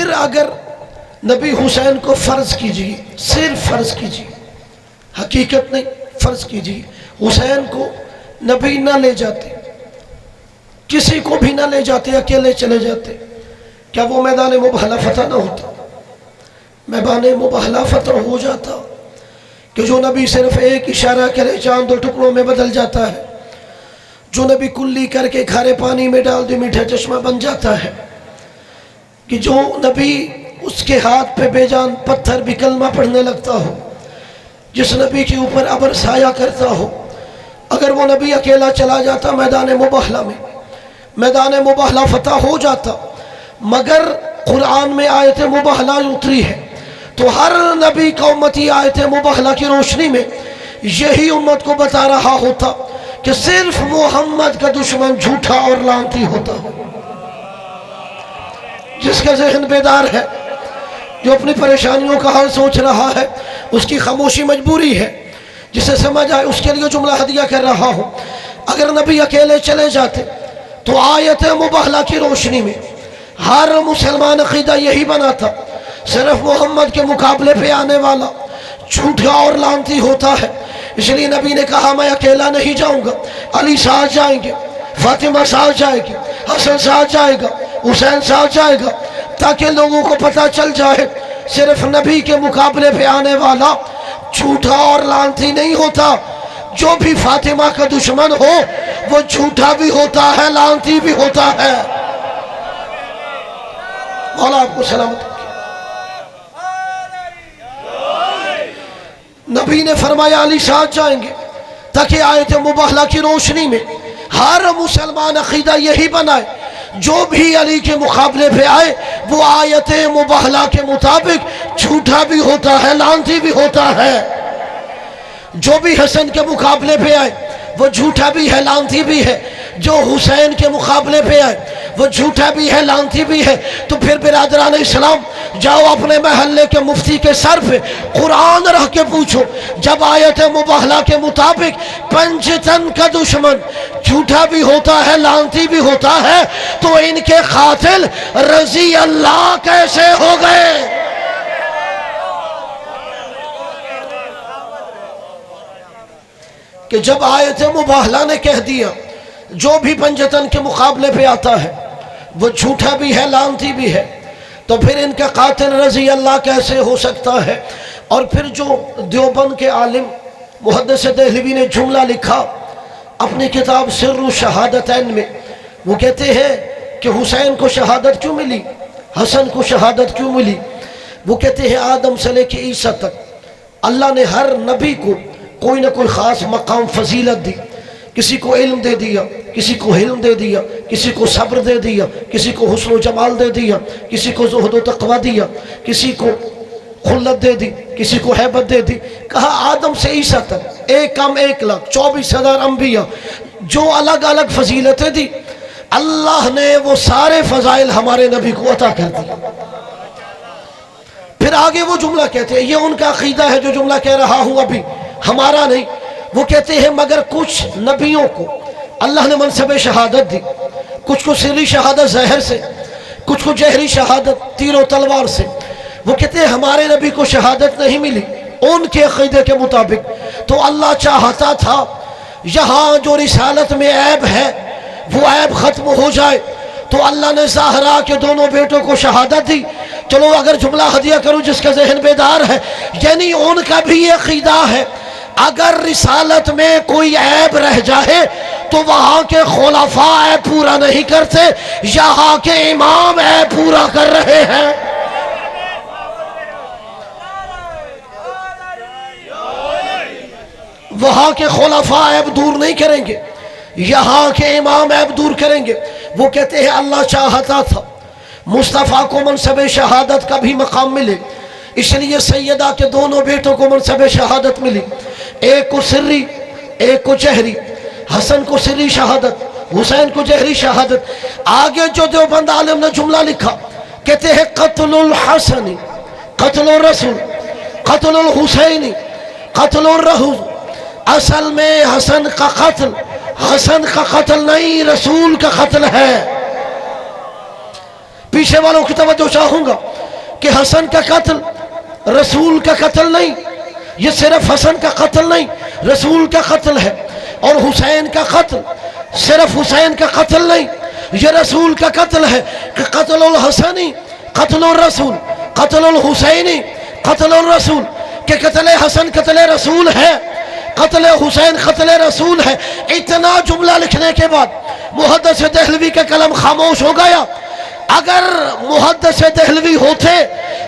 پھر اگر نبی حسین کو فرض کیجیے، صرف فرض کیجیے، حقیقت نہیں، فرض کیجیے حسین کو نبی نہ لے جاتے، کسی کو بھی نہ لے جاتے، اکیلے چلے جاتے، کیا وہ میدان مباہلہ فتح نہ ہوتا؟ میدان مباہلہ فتح ہو جاتا کہ جو نبی صرف ایک اشارہ کرے چاند دو ٹکڑوں میں بدل جاتا ہے، جو نبی کلی کر کے کھارے پانی میں ڈال دے میٹھا چشمہ بن جاتا ہے، کہ جو نبی اس کے ہاتھ پہ بے جان پتھر بھی کلمہ پڑھنے لگتا ہو، جس نبی کے اوپر ابر سایہ کرتا ہو، اگر وہ نبی اکیلا چلا جاتا میدان مباہلہ میں، میدان مباہلہ فتح ہو جاتا۔ مگر قرآن میں آیت مباہلہ اتری ہے تو ہر نبی کا امتی آیت مباہلہ کی روشنی میں یہی امت کو بتا رہا ہوتا کہ صرف محمد کا دشمن جھوٹا اور لعنتی ہوتا ہو۔ جس کا ذہن بیدار ہے، جو اپنی پریشانیوں کا حل سوچ رہا ہے، اس کی خاموشی مجبوری ہے، جسے سمجھ آئے اس کے لیے جملہ ہدیہ کر رہا ہوں۔ اگر نبی اکیلے چلے جاتے تو آیت مباہلہ کی روشنی میں ہر مسلمان عقیدہ یہی بنا تھا، صرف محمد کے مقابلے پہ آنے والا جھوٹا اور لعنتی ہوتا ہے۔ اس لیے نبی نے کہا میں اکیلا نہیں جاؤں گا، علی ساتھ جائیں گے، فاطمہ ساتھ جائے گی، حسن ساتھ جائے گا، حسین ساتھ جائے گا، تاکہ لوگوں کو پتہ چل جائے صرف نبی کے مقابلے پہ آنے والا جھوٹا اور لعنتی نہیں ہوتا، جو بھی فاطمہ کا دشمن ہو وہ جھوٹا بھی ہوتا ہے، لعنتی بھی ہوتا ہے۔ مولا آپ کو سلامت رکھے۔ نبی نے فرمایا علی ساتھ جائیں گے تاکہ آیت مباہلہ کی روشنی میں ہر مسلمان عقیدہ یہی بنائے، جو بھی علی کے مقابلے پہ آئے وہ آیت مباہلہ کے مطابق جھوٹا بھی ہوتا ہے، لعنتی بھی ہوتا ہے۔ جو بھی حسن کے مقابلے پہ آئے وہ جھوٹا بھی ہے، لعنتی بھی ہے۔ جو حسین کے مقابلے پہ آئے وہ جھوٹا بھی ہے، لعنتی بھی ہے۔ تو پھر برادران اسلام، جاؤ اپنے محلے کے مفتی کے سر پہ قرآن رکھ کے پوچھو، جب آیت مباہلہ کے مطابق پنجتن کا دشمن جھوٹا بھی ہوتا ہے، لعنتی بھی ہوتا ہے، تو ان کے قاتل رضی اللہ کیسے ہو گئے؟ کہ جب آیت مباہلہ نے کہہ دیا جو بھی پنجتن کے مقابلے پہ آتا ہے وہ جھوٹا بھی ہے، لعنتی بھی ہے، تو پھر ان کا قاتل رضی اللہ کیسے ہو سکتا ہے؟ اور پھر جو دیوبند کے عالم محدث دہلوی نے جملہ لکھا اپنی کتاب سر الشہادتین میں، وہ کہتے ہیں کہ حسین کو شہادت کیوں ملی، حسن کو شہادت کیوں ملی؟ وہ کہتے ہیں آدم سے لے کے عیسیٰ تک اللہ نے ہر نبی کو کوئی نہ کوئی خاص مقام فضیلت دی، کسی کو علم دے دیا، کسی کو حلم دے دیا، کسی کو صبر دے دیا، کسی کو حسن و جمال دے دیا، کسی کو زہد و تقوی دیا، کسی کو خلت دے دی، کسی کو حیبت دے دی۔ کہا آدم سے عیسیٰ تک 1,24,000 انبیاء جو الگ الگ فضیلتیں دی، اللہ نے وہ سارے فضائل ہمارے نبی کو عطا کر دی۔ پھر آگے وہ جملہ کہتے ہیں، یہ ان کا عقیدہ ہے جو جملہ کہہ رہا ہوں ابھی، ہمارا نہیں۔ وہ کہتے ہیں مگر کچھ نبیوں کو اللہ نے منصب شہادت دی، کچھ کو سری شہادت زہر سے، کچھ کو جہری شہادت تیر و تلوار سے۔ وہ کہتے ہیں ہمارے نبی کو شہادت نہیں ملی ان کے عقیدے کے مطابق، تو اللہ چاہتا تھا یہاں جو رسالت میں عیب ہے وہ عیب ختم ہو جائے، تو اللہ نے زہرا کے دونوں بیٹوں کو شہادت دی۔ چلو اگر جملہ ہدیہ کروں جس کا ذہن بیدار ہے، یعنی ان کا بھی یہ عقیدہ ہے اگر رسالت میں کوئی عیب رہ جائے تو وہاں کے خلفاء عیب پورا نہیں کرتے، یہاں کے امام عیب پورا کر رہے ہیں۔ وہاں کے خلفاء عیب دور نہیں کریں گے، یہاں کے امام عیب دور کریں گے۔ وہ کہتے ہیں اللہ چاہتا تھا مصطفیٰ کو منصب شہادت کا بھی مقام ملے، اس لیے سیدہ کے دونوں بیٹوں کو منصب شہادت ملی، ایک کو سری ایک کو جہری، حسن کو سری شہادت، حسین کو جہری شہادت۔ آگے جو دیوبند عالم نے جملہ لکھا کہتے ہیں قتل الحسن قتل الرسول قتل الحسین قتل الرسول، اصل میں حسن کا قتل حسن کا قتل نہیں، رسول کا قتل ہے۔ پیچھے والوں کی توجہ چاہوں گا، کہ حسن کا قتل رسول کا قتل نہیں، یہ صرف حسن کا قتل نہیں، رسول کا قتل ہے، اور حسین کا قتل صرف حسین کا قتل نہیں، یہ رسول کا قتل ہے کہ قتل الحسنی قتل الرسول، قتل الحسینی قتل الرسول، کہ قتل حسن قتل رسول ہے، قتل حسین قتل رسول ہے۔ اتنا جملہ لکھنے کے بعد محدث دہلوی کا قلم خاموش ہو گیا۔ اگر محدث دہلوی ہوتے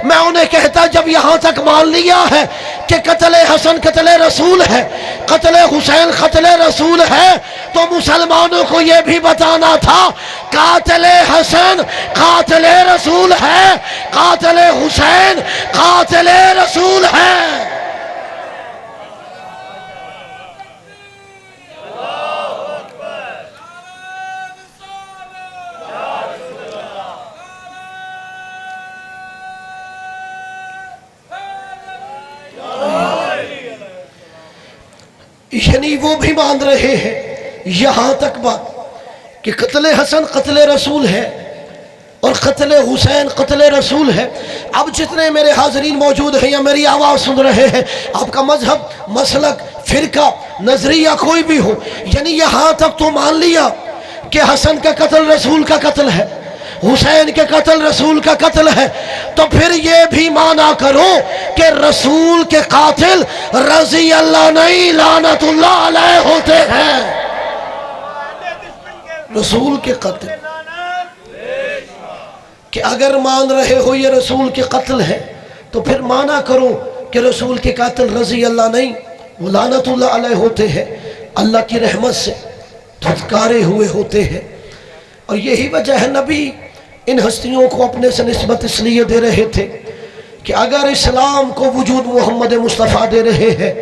میں انہیں کہتا جب یہاں تک مان لیا ہے کہ قتل حسن قتل رسول ہے، قتل حسین قتل رسول ہے، تو مسلمانوں کو یہ بھی بتانا تھا قاتل حسن قاتل رسول ہے، قاتل حسین قاتل رسول ہے۔ یعنی وہ بھی مان رہے ہیں یہاں تک بات کہ قتل حسن قتل رسول ہے اور قتل حسین قتل رسول ہے۔ اب جتنے میرے حاضرین موجود ہیں یا میری آواز سن رہے ہیں، آپ کا مذہب، مسلک، فرقہ، نظریہ کوئی بھی ہو، یعنی یہاں تک تو مان لیا کہ حسن کا قتل رسول کا قتل ہے، حسین کے قتل رسول کا قتل ہے، تو پھر یہ بھی مانا کرو کہ رسول کے قاتل رضی اللہ نہیں لعنت اللہ علیہ ہوتے ہیں۔ رسول کے قتل کہ اگر مان رہے ہو یہ رسول کے قتل ہے تو پھر مانا کرو کہ رسول کے قاتل رضی اللہ نہیں وہ لعنت اللہ علیہ ہوتے ہیں، اللہ کی رحمت سے دھتکارے ہوئے ہوتے ہیں۔ اور یہی وجہ ہے نبی ان ہستیوں کو اپنے سے نسبت اس لیے دے رہے تھے کہ اگر اسلام کو وجود محمد مصطفیٰ دے رہے ہیں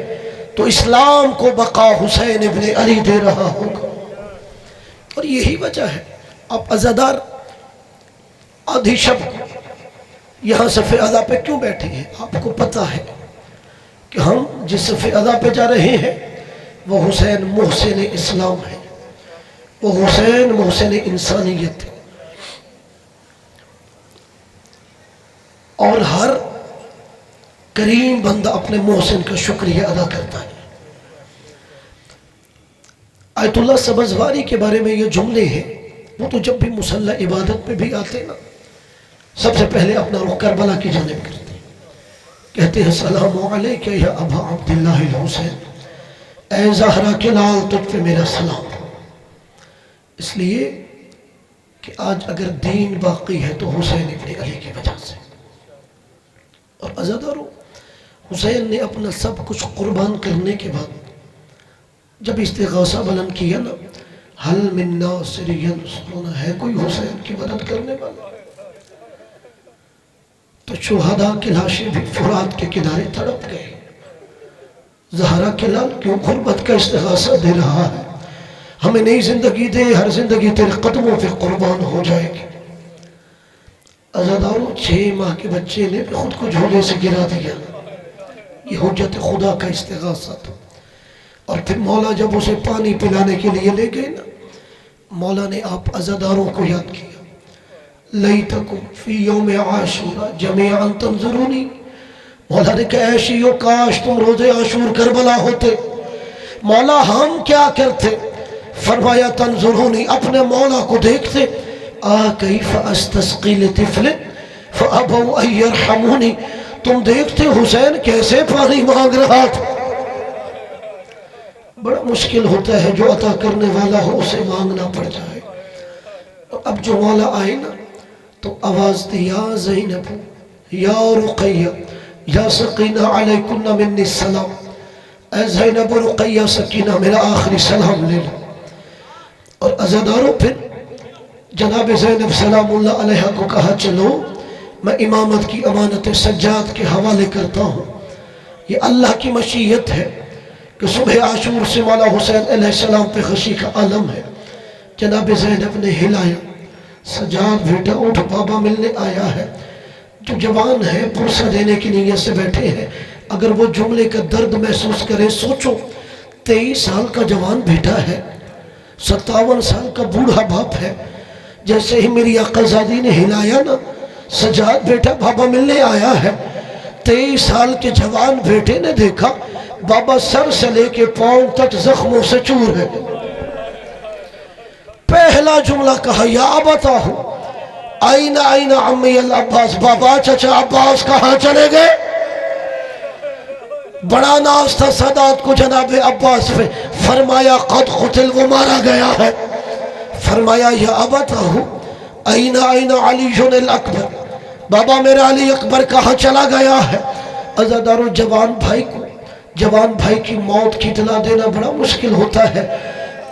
تو اسلام کو بقا حسین ابن علی دے رہا ہوگا۔ اور یہی وجہ ہے آپ عزادار آدھی شب یہاں صف ادا پہ کیوں بیٹھے ہیں؟ آپ کو پتہ ہے کہ ہم جس صف ادا پہ جا رہے ہیں وہ حسین محسن اسلام ہے، وہ حسین محسن انسانیت ہے، اور ہر کریم بندہ اپنے محسن کا شکریہ ادا کرتا ہے۔ آیت اللہ سبزواری کے بارے میں یہ جملے ہیں، وہ تو جب بھی مصلی عبادت پہ بھی آتے نا سب سے پہلے اپنا رخ کربلا کی جانب کرتے ہیں، کہتے ہیں السلام علیکہ یا ابا عبداللہ الحسین، اے زہرا کے لال تجھ پہ میرا سلام۔ اس لیے کہ آج اگر دین باقی ہے تو حسین ابن علی کی وجہ سے۔ اور عزادارو حسین نے اپنا سب کچھ قربان کرنے کے بعد جب استغاثہ بلند کیا نا، حل من ناصر ینصرنا، ہے کوئی حسین کی مدد کرنے والا؟ تو شہداء کی لاشیں بھی فرات کے کنارے تڑپ گئے۔ زہرا کے لال کیوں غربت کا استغاثہ دے رہا ہے؟ ہمیں نئی زندگی دے، ہر زندگی تیرے قدموں پہ قربان ہو جائے گی۔ عزادارو 6 ماہ کے بچے نے خود کو جھولے سے گرا دیا، یہ حجت خدا کا استغاثہ تھا۔ اور پھر مولا جب اسے پانی پلانے کے لیے لے گئے نا، مولا نے آپ عزاداروں کو یاد کیا، لیتکم فی یوم عاشورا جمیعا تنظرونی، مولا نے کہا اے شیعو کاش تم روز عاشور کربلا ہوتے، مولا ہم کیا کرتے؟ فرمایا تنظرونی، اپنے مولا کو دیکھتے، کیف استسقی لطفل فابوا ان یرحمونی، تم دیکھتے حسین کیسے پانی مانگ رہا تھا۔ بڑا مشکل ہوتا ہے جو عطا کرنے والا ہو اسے مانگنا پڑ جائے۔ اب جو مولا آئے نا تو آواز دی، یا زینب یا رقیہ یا سکینہ علیکن منی السلام، اے زینب و رقیہ سکینہ میرا آخری سلام لے لو۔ اور عزاداروں پھر جناب زینب سلام اللہ علیہ کو کہا چلو میں امامت کی امانت سجاد کے حوالے کرتا ہوں، یہ اللہ کی مشیت ہے کہ صبح عاشور سے مولا حسین علیہ السلام پہ خوشی کا عالم ہے۔ جناب زینب نے ہلایا، سجاد بیٹا اٹھ، بابا ملنے آیا ہے۔ جو جوان ہے پرسہ دینے کی نیت سے بیٹھے ہیں، اگر وہ جملے کا درد محسوس کرے، سوچو 23 سال کا جوان بیٹا ہے، 57 سال کا بوڑھا باپ ہے، جیسے ہی میری آقا زادی نے ہلایا نا سجاد بیٹا بابا ملنے آیا ہے۔ 23 سال کے جوان بیٹے نے دیکھا بابا سر سے لے کے پاؤں تک زخموں سے چور ہے۔ پہلا جملہ کہا یا ابتاہ آئین آئین عمی العباس، بابا چچا عباس کہاں چلے گئے؟ بڑا ناز تھا سادات کو جناب عباس پہ، فرمایا قد قتل، وہ مارا گیا ہے۔ فرمایا یا ابتاہ آئین آئین علی الاکبر، بابا میرا علی اکبر کہاں چلا گیا ہے؟ عزادارو جوان بھائی کی موت کی اطلاع دینا بڑا مشکل ہوتا ہے۔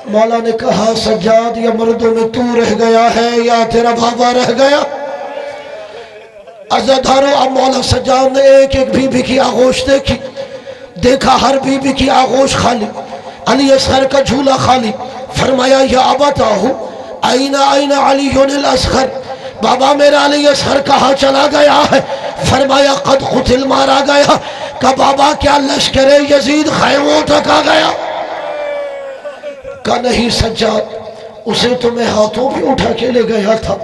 مولا نے کہا سجاد یا مردوں میں تو رہ گیا ہے یا تیرا بابا رہ گیا؟ عزادارو اب مولا سجاد نے ایک ایک بی بی کی آغوش دیکھی، دیکھا ہر بی بی کی آغوش خالی، علی اصغر کا جھولا خالی۔ فرمایا یا ابتاہ آئین آئین علی الاصغر، بابا میرا علی اصغر کہاں چلا گیا ہے؟ فرمایا قد قتل، مارا گیا۔ کہ بابا کیا لشکر یزید خیموں تک آ گیا؟ کہ نہیں سجاد، اسے تو میں ہاتھوں بھی اٹھا کے لے گیا تھا۔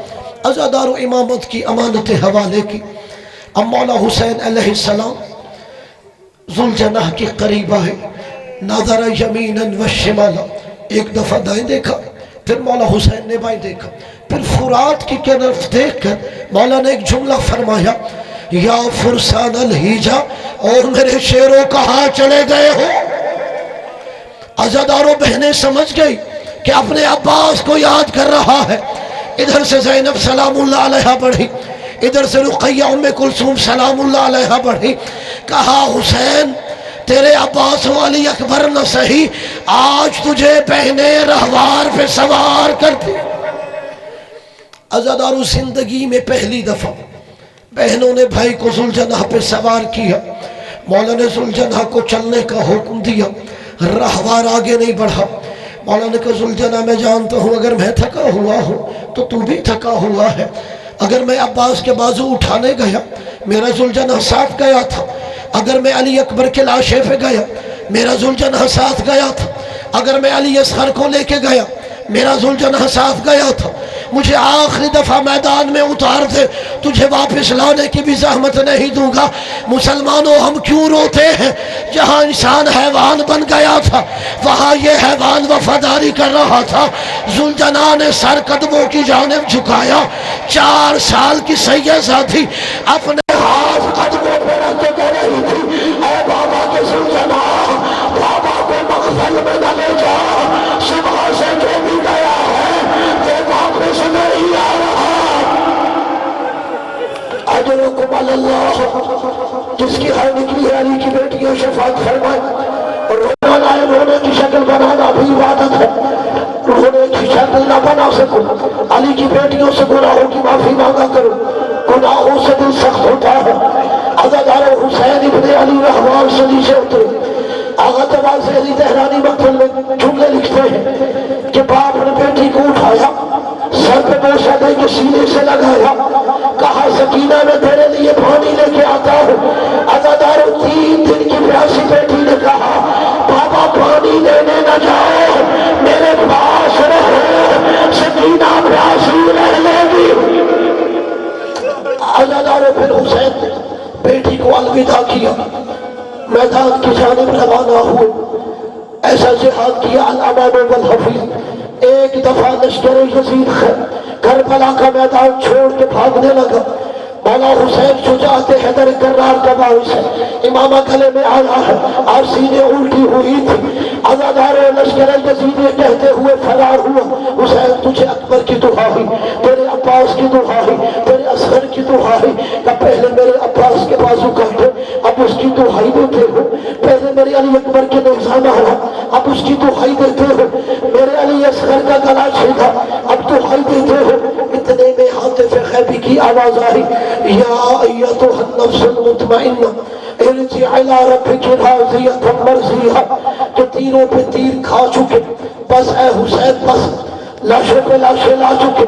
عزادارو امامت کی امانت حوالے کی۔ اب مولا حسین علیہ السلام ذوالجناح کے قریب آئے، نظر یمیناً و شمالا، ایک دفعہ دائیں دیکھا، پھر مولا حسین نے بائیں دیکھا، پھر فرات کی طرف دیکھ کر مولا نے ایک جملہ فرمایا یا فرسان الہیجا، اور میرے شیروں کہاں چلے گئے ہو؟ عزادارو بہنیں سمجھ گئی کہ اپنے عباس کو یاد کر رہا ہے۔ ادھر سے زینب سلام اللہ علیہ بڑھی، ادھر سے رقیہ ام کلثوم سلام اللہ علیہ بڑھی۔ کہا حسین تیرے عباس و علی اکبر نہ سہی، آج تجھے بہنیں رہوار پہ سوار کرتی۔ عزادارو زندگی میں پہلی دفعہ بہنوں نے بھائی کو ذوالجناح پہ سوار کیا۔ مولا نے ذوالجناح کو چلنے کا حکم دیا، رہوار آگے نہیں بڑھا۔ مولا نے کہا ذوالجناح میں جانتا ہوں اگر میں تھکا ہوا ہوں تو تو بھی تھکا ہوا ہے، اگر میں عباس کے بازو اٹھانے گیا میرا ذوالجناح ساتھ گیا تھا، اگر میں علی اکبر کے لاشے پہ گیا میرا ذوالجناح ساتھ گیا تھا، اگر میں علی اصغر کو لے کے گیا میرا ذوالجناح ساتھ گیا تھا، مجھے آخری دفعہ میدان میں اتار دے، تجھے واپس لانے کی بھی زحمت نہیں دوں گا۔ مسلمانوں ہم کیوں روتے ہیں؟ جہاں انسان حیوان بن گیا تھا وہاں یہ حیوان وفاداری کر رہا تھا۔ ذوالجناح نے سر قدموں کی جانب جھکایا، 4 سال کی سیدہ تھی، اپنے ہاتھ قدموں پہ رکھ کے کہہ رہی تھی اے بابا کے ذوالجناح، بابا کو مقبل میں نہ لے جا، صبح سے جو بھی گیا ہے وہ واپس نہیں آ رہا۔ اجرکم اللہ، جس کی ہر نکلی ہے علی کی بیٹیوں شفاعت فرمائے، اور رونا ہے رونے کی شکل بنانا بھی عبادت ہے، رونے کی شکل نہ بنا سکو، علی کی بیٹیوں سے گناہوں کی معافی مانگا کرو، گناہوں سے دل سخت ہوتا ہے۔ عزادارو حسین ابن علی رحوار سے نیچے اترے، آغا تواز علی تہرانی مقتل میں جملے لکھتے ہیں کہ باپ نے بیٹی کو اٹھایا، سر پہ بوسہ دے کے سینے سے لگایا، کہا سکینہ میں تیرے لیے پانی لے کے آتا ہوں۔ عزادارو 3 دن کی پیاسی بیٹی نے کہا بابا پانی لینے نہ جاؤ، میرے پاس رہو، سکینہ پیاسی رہ لے گی۔ عزادارو پھر حسین نے بیٹی کو الوداع کیا، میدان کی جانب روانہ ہوئے، ایسا جہاد کیا الامان والحفیظ۔ ایک دفعہ لشکر یزید کربلا کا میدان چھوڑ کے بھاگنے لگا، مولا حسین شجاعت حیدر کرار کا باعث ہے، امامہ گلے میں آیا ہے اور سینے الٹی ہوئی تھی۔ عزادارو لشکر یزید یہ کہتے ہوئے فرار ہوا، حسین تجھے اکبر کی دعائی، تیرے عباس کی دعائی، تیرے اصغر کی دعائی، کہ پہلے میرے عباس کے بازو کاٹے اب اس کی دعائی دیتے ہو، پہلے میرے علی اکبر کے نیزہ مارا اب اس کی دعائی دیتے ہو، میرے علی اصغر کا گلا چھیدا اب دعائی دیتے ہو۔ اتنے میں حاطف غیبی کی آواز آئی یا ایتها النفس المطمئنہ ارجعی الی ربک راضیۃ مرضیہ، کہ تیروں پہ تیر کھا چکے، بس اے حسین بس، لاشوں پہ لاشیں لا چکے،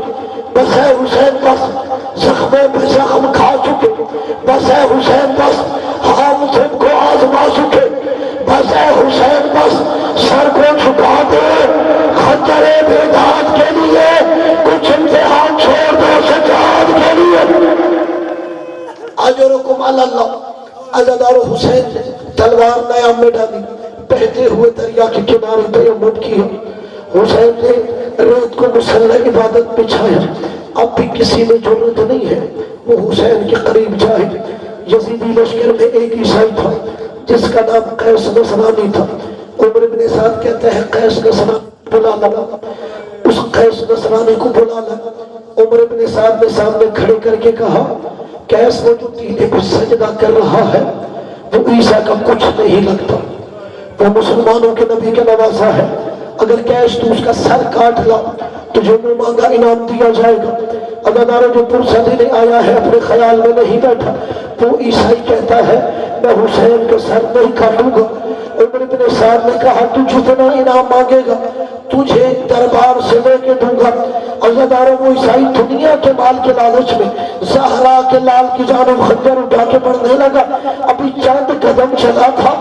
بس اے حسین بس، زخموں پہ زخم کھا چکے، بس اے حسین بس، ہم تم کو آزما چکے، بس اے حسین بس، سر کو جھکا دے، خنجر بیداد کے لیے کچھ امتحان چھوڑ دو سجاد کے لیے۔ اجرکم علی اللہ، عزادار حسین نے تلوار نیام میں ڈالی، بہتے ہوئے دریا کے کنارے تیمم کیا، حسین نے ریت کو مسلح عبادت بچھایا۔ اب بھی کسی میں جرت نہیں ہے وہ حسین کے قریب جائے۔ یزیدی لشکر میں ایک عیسائی تھا جس کا نام قیس نصرانی تھا۔ عمر بن سعد کہتے ہیں قیس نصرانی بلا لگا، اس قیس نصرانی کو بلا لگا۔ عمر بن سعد نے سامنے کھڑے کر کے کہا قیس وہ جو ٹیلے پر سجدہ کر رہا ہے وہ عیسیٰ کا کچھ نہیں لگتا، وہ مسلمانوں کے نبی کا نواسا ہے، اگر قیس تو اس کا سر کاٹ لا تجھے منہ مانگا انعام دیا جائے گا۔ عزادارو جو پرسہ دینے آیا ہے اپنے خیال میں نہیں بیٹھا، وہ عیسائی کہتا ہے میں حسین کا سر نہیں کاٹوں گا۔ عمر بن سعد نے کہا تو جتنا انعام مانگے گا تجھے دربار سے لے کے دوں گا۔ عزادارو وہ عیسائی دنیا کے مال کے لالچ میں زہرا کے لال کی جانب خنجر اٹھا کے بڑھنے لگا۔ ابھی چند قدم چلا تھا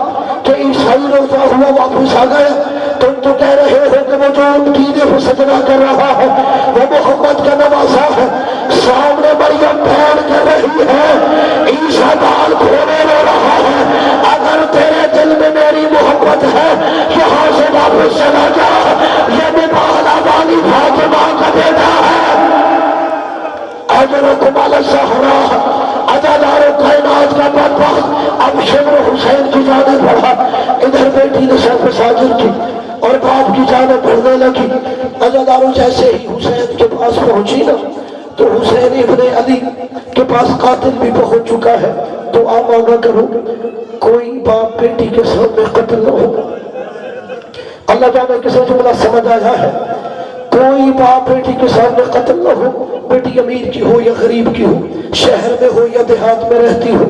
کہ عیسائی روتا ہوا واپس آ گیا۔ تم تو کہہ رہے ہو کہ وہ جو ٹیلے پر سجدہ کر رہا ہے وہ محمد کا نواسا ہے، سامنے مریم بھیڑ کر رہی ہے، عیسیٰ بال کھونے رو رہا ہے۔ اگر تیرے دل میں میری محبت ہے یہاں سے واپس چلا جا، یہ مبالا والی فاطمہ کا بیٹا ہے۔ اجرکم علی الزہراء، عزادار کائنات کا بدبخت اب شمر حسین کی جانب بڑھا۔ ادھر بیٹی نے سر پہ ساجر کی اور باپ کی جانب بڑھنے لگی۔ عزادارو جیسے ہی حسین کے پاس پہنچی نا تو حسین ابن علی کے پاس قاتل بھی پہنچ چکا ہے۔ تو آپ مانگا کرو کوئی باپ بیٹی کے سامنے قتل نہ ہو۔ اللہ جانے کسے جملہ سمجھ آیا ہے، کوئی باپ بیٹی کے سامنے قتل نہ ہو، بیٹی امیر کی ہو یا غریب کی ہو، شہر میں ہو یا دیہات میں رہتی ہو،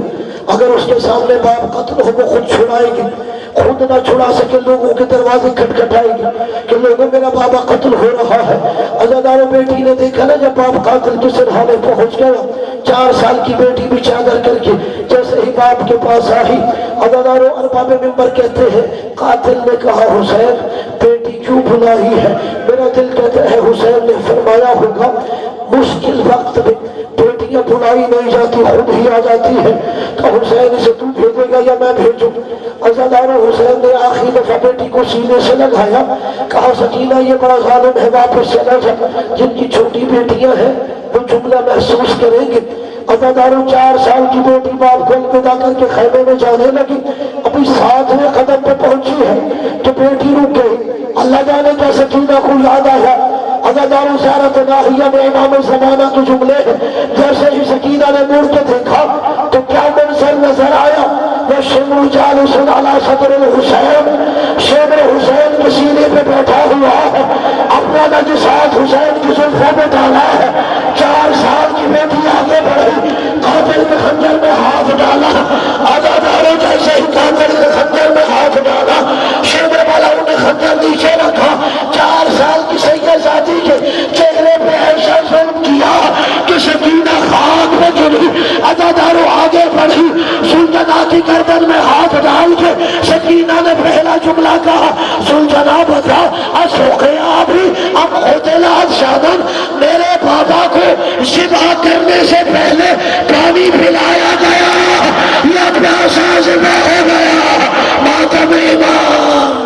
اگر اس کے سامنے باپ قتل ہو وہ خود چھڑائے گی، خود نہ چھڑا سکے لوگوں کے دروازے کھٹکھٹائے گی کہ لوگوں میرا بابا قتل ہو رہا ہے۔ عزادارو بیٹی نے دیکھا نا جب باپ قاتل کے سرحانے پہنچ گیا، 4 سال کی بیٹی بھی چادر کر کے جیسے ہی باپ کے پاس آئی، عزادارو ارباب منبر کہتے ہیں قاتل نے کہا حسین بیٹی کیوں بلائی ہے؟ میرا دل کہتا ہے حسین نے فرمایا ہوگا مشکل وقت میں بیٹیاں بلائی نہیں جاتی خود ہی آ جاتی ہے، تو حسین اسے تو بھیجے گا یا میں بھیجوں؟ عزادارو حسین نے آخری دفعہ بیٹی کو سینے سے لگایا، کہا سکینہ یہ بڑا ظالم ہے واپس چلا جا، جن کی چھوٹی بیٹیاں ہیں وہ جملہ محسوس کریں گے۔ عزادارو 4 سال کی بیٹی باپ کو الوداع کر کے خیمے میں جانے لگی، ابھی 7ویں قدم پہ پہنچی ہے کہ بیٹی رک گئی۔ اللہ جانے کیا سکینہ کو یاد آیا۔ عزادارو زیارت ناحیہ میں امام زمانہ کے جملے ہیں، جیسے ہی سکینہ نے مڑ کے دیکھا تو کیا منظر نظر آیا؟ وَالشِّمْرُ جَالِسٌ عَلَى صَدْرِ الْحُسَيْنِ، شمر حسین کے سینے پہ بیٹھا ہوا ہے، اپنا نجسات حسین کی زلفوں میں ڈالا ہے۔ 4 سال کی بیٹی آگے بڑھی، قاتل کے خنجر میں ہاتھ ڈالا۔ عزادارو جیسے ہی قاتل کے خنجر میں ہاتھ ڈالا، شمر والاؤں نے خنجر نیچے رکھا۔ 4 سال کی سیدزادی کے چہرے پہ ایسا ظلم کیا کہ سکینہ خاک میں گری۔ عزادارو آگے بڑھی، سلطنہ کی گردن میں ہاتھ ڈال کے سکینہ نے پہلا جملہ کہا سلطنہ بتا اسوقیا بھی اب خودلات شادن، میرے بابا کو ذبح کرنے سے پہلے پانی پلایا گیا یا پیاسا ذبح ہو گیا؟ ماتم امام